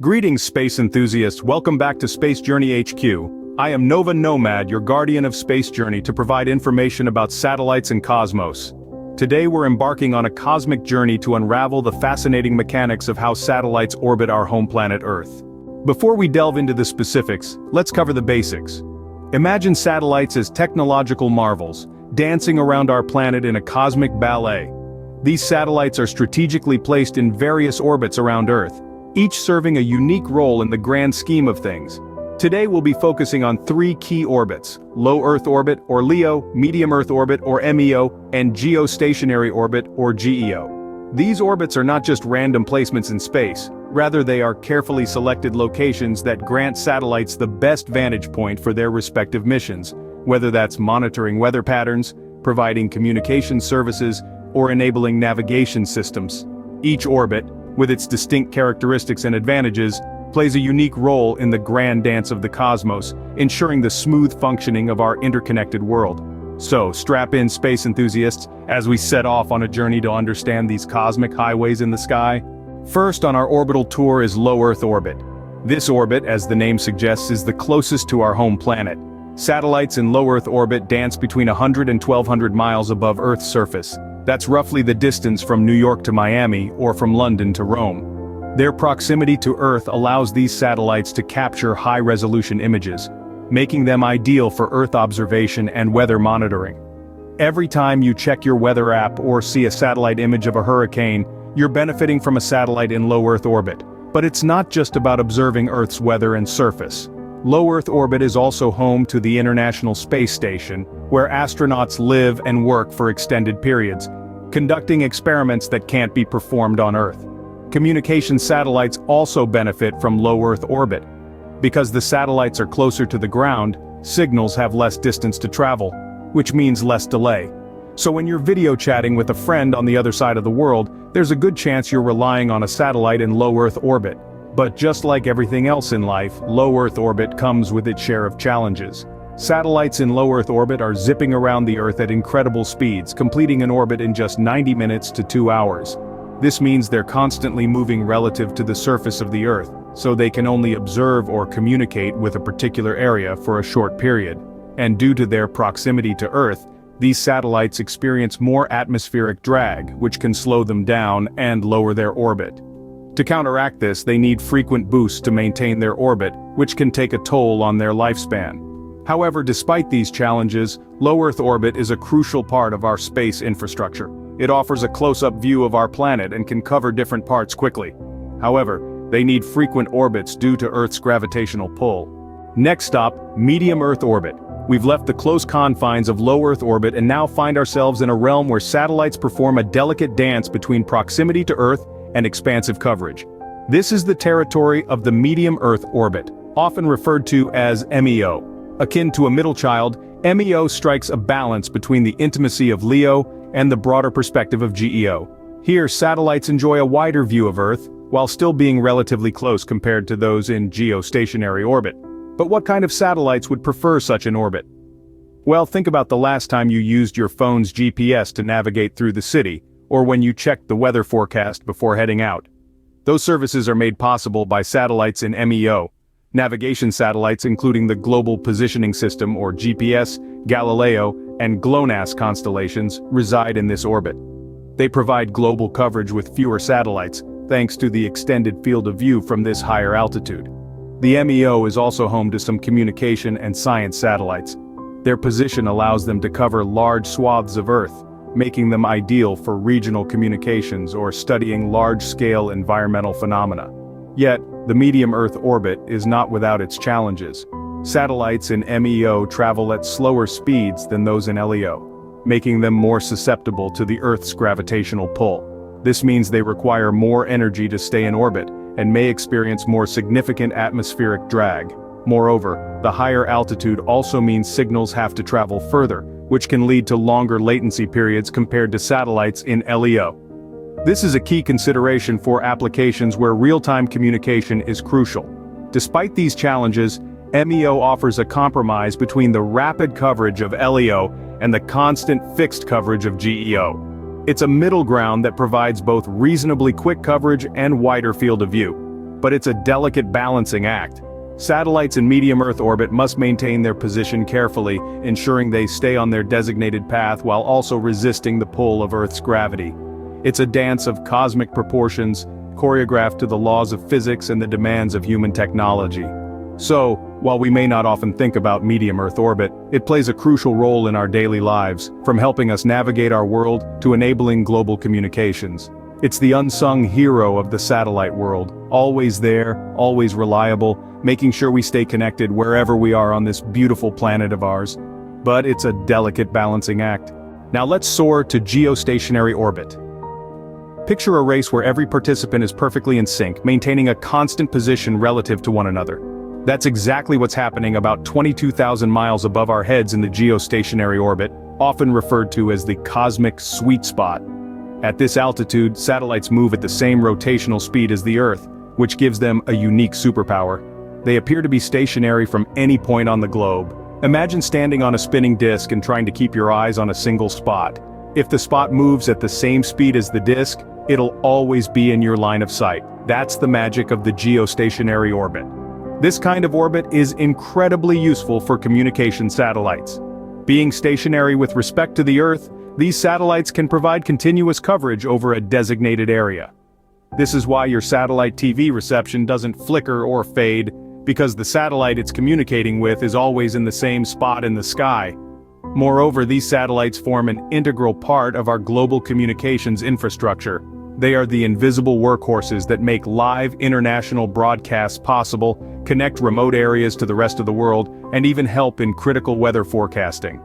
Greetings, space enthusiasts. Welcome back to Space Journey HQ. I am Nova Nomad, your guardian of Space Journey, to provide information about satellites and cosmos. Today we're embarking on a cosmic journey to unravel the fascinating mechanics of how satellites orbit our home planet Earth. Before we delve into the specifics, let's cover the basics. Imagine satellites as technological marvels, dancing around our planet in a cosmic ballet. These satellites are strategically placed in various orbits around Earth, each serving a unique role in the grand scheme of things. Today we'll be focusing on three key orbits: low Earth orbit, or LEO, medium Earth orbit, or MEO, and geostationary orbit, or GEO. These orbits are not just random placements in space, rather they are carefully selected locations that grant satellites the best vantage point for their respective missions, whether that's monitoring weather patterns, providing communication services, or enabling navigation systems. Each orbit, with its distinct characteristics and advantages, plays a unique role in the grand dance of the cosmos, ensuring the smooth functioning of our interconnected world. So, strap in, space enthusiasts, as we set off on a journey to understand these cosmic highways in the sky. First on our orbital tour is low Earth orbit. This orbit, as the name suggests, is the closest to our home planet. Satellites in low Earth orbit dance between 100 and 1,200 miles above Earth's surface. That's roughly the distance from New York to Miami, or from London to Rome. Their proximity to Earth allows these satellites to capture high-resolution images, making them ideal for Earth observation and weather monitoring. Every time you check your weather app or see a satellite image of a hurricane, you're benefiting from a satellite in low Earth orbit. But it's not just about observing Earth's weather and surface. Low Earth orbit is also home to the International Space Station, where astronauts live and work for extended periods, conducting experiments that can't be performed on Earth. Communication satellites also benefit from low Earth orbit. Because the satellites are closer to the ground, signals have less distance to travel, which means less delay. So when you're video chatting with a friend on the other side of the world, there's a good chance you're relying on a satellite in low Earth orbit. But just like everything else in life, low Earth orbit comes with its share of challenges. Satellites in low Earth orbit are zipping around the Earth at incredible speeds, completing an orbit in just 90 minutes to 2 hours. This means they're constantly moving relative to the surface of the Earth, so they can only observe or communicate with a particular area for a short period. And due to their proximity to Earth, these satellites experience more atmospheric drag, which can slow them down and lower their orbit. To counteract this, they need frequent boosts to maintain their orbit, which can take a toll on their lifespan. However, despite these challenges, low Earth orbit is a crucial part of our space infrastructure. It offers a close-up view of our planet and can cover different parts quickly. However, they need frequent orbits due to Earth's gravitational pull. Next stop, medium Earth orbit. We've left the close confines of low Earth orbit and now find ourselves in a realm where satellites perform a delicate dance between proximity to Earth and expansive coverage. This is the territory of the medium Earth orbit, often referred to as MEO. Akin to a middle child, MEO strikes a balance between the intimacy of LEO and the broader perspective of GEO. Here, satellites enjoy a wider view of Earth, while still being relatively close compared to those in geostationary orbit. But what kind of satellites would prefer such an orbit? Well, think about the last time you used your phone's GPS to navigate through the city, or when you checked the weather forecast before heading out. Those services are made possible by satellites in MEO. Navigation satellites including the Global Positioning System or GPS, Galileo, and GLONASS constellations reside in this orbit. They provide global coverage with fewer satellites, thanks to the extended field of view from this higher altitude. The MEO is also home to some communication and science satellites. Their position allows them to cover large swaths of Earth, making them ideal for regional communications or studying large-scale environmental phenomena. Yet, the medium Earth orbit is not without its challenges. Satellites in MEO travel at slower speeds than those in LEO, making them more susceptible to the Earth's gravitational pull. This means they require more energy to stay in orbit, and may experience more significant atmospheric drag. Moreover, the higher altitude also means signals have to travel further, which can lead to longer latency periods compared to satellites in LEO. This is a key consideration for applications where real-time communication is crucial. Despite these challenges, MEO offers a compromise between the rapid coverage of LEO and the constant fixed coverage of GEO. It's a middle ground that provides both reasonably quick coverage and wider field of view. but it's a delicate balancing act. Satellites in medium Earth orbit must maintain their position carefully, ensuring they stay on their designated path while also resisting the pull of Earth's gravity. It's a dance of cosmic proportions, choreographed to the laws of physics and the demands of human technology. So, while we may not often think about medium Earth orbit, it plays a crucial role in our daily lives, from helping us navigate our world to enabling global communications. It's the unsung hero of the satellite world, always there, always reliable, making sure we stay connected wherever we are on this beautiful planet of ours. But it's a delicate balancing act. Now let's soar to geostationary orbit. Picture a race where every participant is perfectly in sync, maintaining a constant position relative to one another. That's exactly what's happening about 22,000 miles above our heads in the geostationary orbit, often referred to as the cosmic sweet spot. At this altitude, satellites move at the same rotational speed as the Earth, which gives them a unique superpower. They appear to be stationary from any point on the globe. Imagine standing on a spinning disk and trying to keep your eyes on a single spot. If the spot moves at the same speed as the disk, it'll always be in your line of sight. That's the magic of the geostationary orbit. This kind of orbit is incredibly useful for communication satellites. Being stationary with respect to the Earth, these satellites can provide continuous coverage over a designated area. This is why your satellite TV reception doesn't flicker or fade, because the satellite it's communicating with is always in the same spot in the sky. Moreover, these satellites form an integral part of our global communications infrastructure. They are the invisible workhorses that make live international broadcasts possible, connect remote areas to the rest of the world, and even help in critical weather forecasting.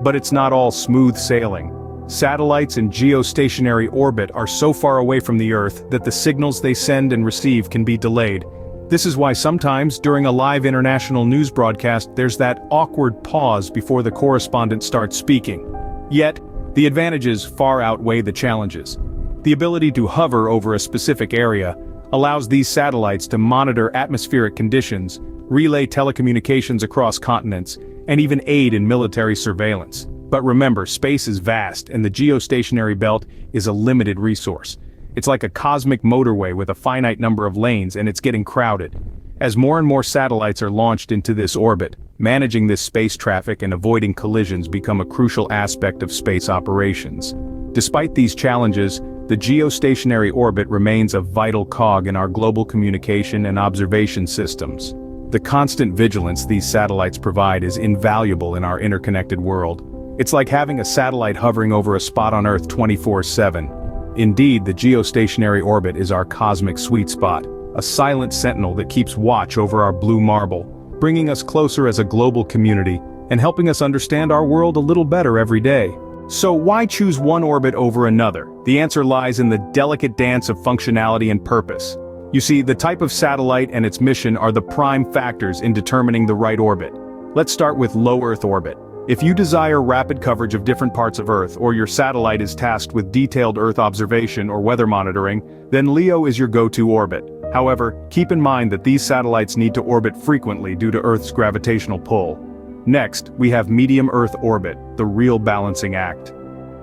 But it's not all smooth sailing. Satellites in geostationary orbit are so far away from the Earth that the signals they send and receive can be delayed. This is why sometimes, during a live international news broadcast, there's that awkward pause before the correspondent starts speaking. Yet, the advantages far outweigh the challenges. The ability to hover over a specific area allows these satellites to monitor atmospheric conditions, relay telecommunications across continents, and even aid in military surveillance. But remember, space is vast, and the geostationary belt is a limited resource. It's like a cosmic motorway with a finite number of lanes, and it's getting crowded. As more and more satellites are launched into this orbit, managing this space traffic and avoiding collisions become a crucial aspect of space operations. Despite these challenges, the geostationary orbit remains a vital cog in our global communication and observation systems. The constant vigilance these satellites provide is invaluable in our interconnected world. It's like having a satellite hovering over a spot on Earth 24/7. Indeed, the geostationary orbit is our cosmic sweet spot, a silent sentinel that keeps watch over our blue marble, bringing us closer as a global community and helping us understand our world a little better every day. So why choose one orbit over another? The answer lies in the delicate dance of functionality and purpose. You see, the type of satellite and its mission are the prime factors in determining the right orbit. Let's start with low Earth orbit. If you desire rapid coverage of different parts of Earth, or your satellite is tasked with detailed Earth observation or weather monitoring, then LEO is your go-to orbit. However, keep in mind that these satellites need to orbit frequently due to Earth's gravitational pull. Next, we have medium Earth orbit, the real balancing act.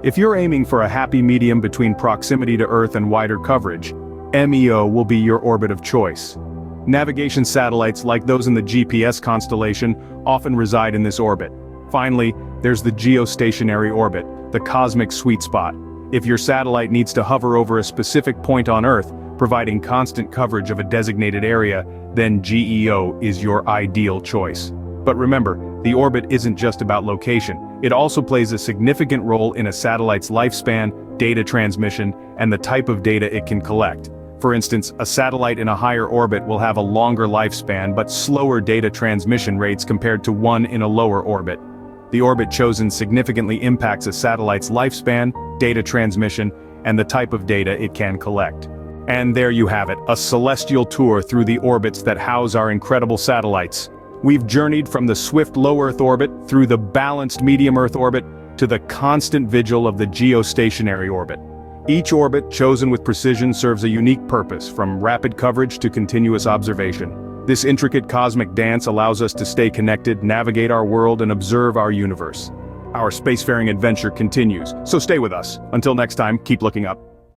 If you're aiming for a happy medium between proximity to Earth and wider coverage, MEO will be your orbit of choice. Navigation satellites like those in the GPS constellation often reside in this orbit. Finally, there's the geostationary orbit, the cosmic sweet spot. If your satellite needs to hover over a specific point on Earth, providing constant coverage of a designated area, then GEO is your ideal choice. But remember, the orbit isn't just about location. It also plays a significant role in a satellite's lifespan, data transmission, and the type of data it can collect. For instance, a satellite in a higher orbit will have a longer lifespan but slower data transmission rates compared to one in a lower orbit. The orbit chosen significantly impacts a satellite's lifespan, data transmission, and the type of data it can collect. And there you have it, a celestial tour through the orbits that house our incredible satellites. We've journeyed from the swift low Earth orbit through the balanced medium Earth orbit to the constant vigil of the geostationary orbit. Each orbit, chosen with precision, serves a unique purpose, from rapid coverage to continuous observation. This intricate cosmic dance allows us to stay connected, navigate our world, and observe our universe. Our spacefaring adventure continues, so stay with us. Until next time, keep looking up.